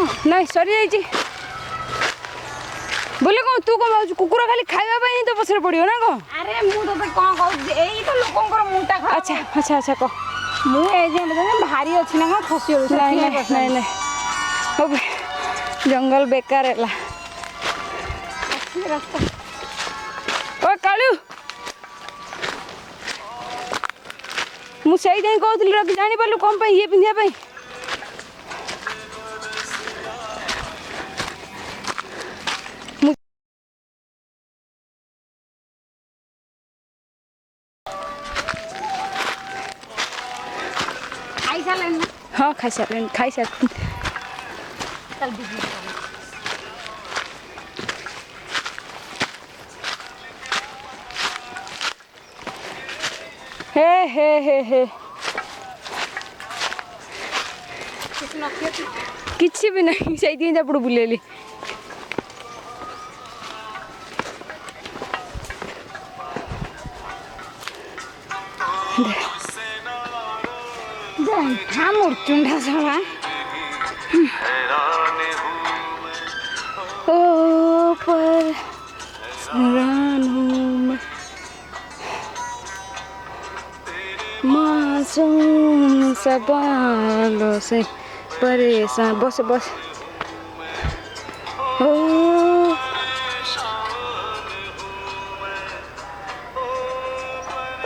नहीं सरी जाइए बोले कौन तू कौन भाव कुकुर खाली खावा तो पछरे पड़ो ना कौन अरे मुझे तो कौन कहूँ तो लोक मुंटा खा अच्छा अच्छा अच्छा कह मुझे भारी अच्छी ना कौन खसी नहीं नहीं नहीं जंगल बेकार है रास्ता ओ कालू मुझे कहती रवि जानी पार्लु कौन ये पिंधा हाँ खाई सारे हे किसी भी नहीं चाहिए जब बुलेली हाँ मुर्चुंडा साला ओ पर हैरान हूँ मैं मासूम सवालों से परेशान बस बस ओ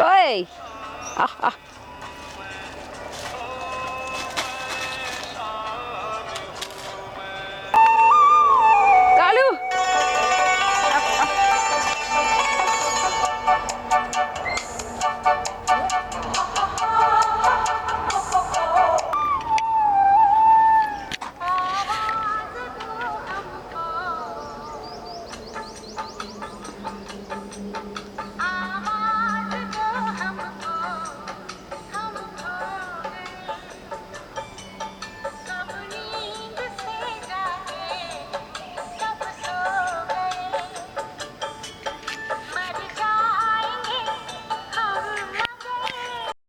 ओए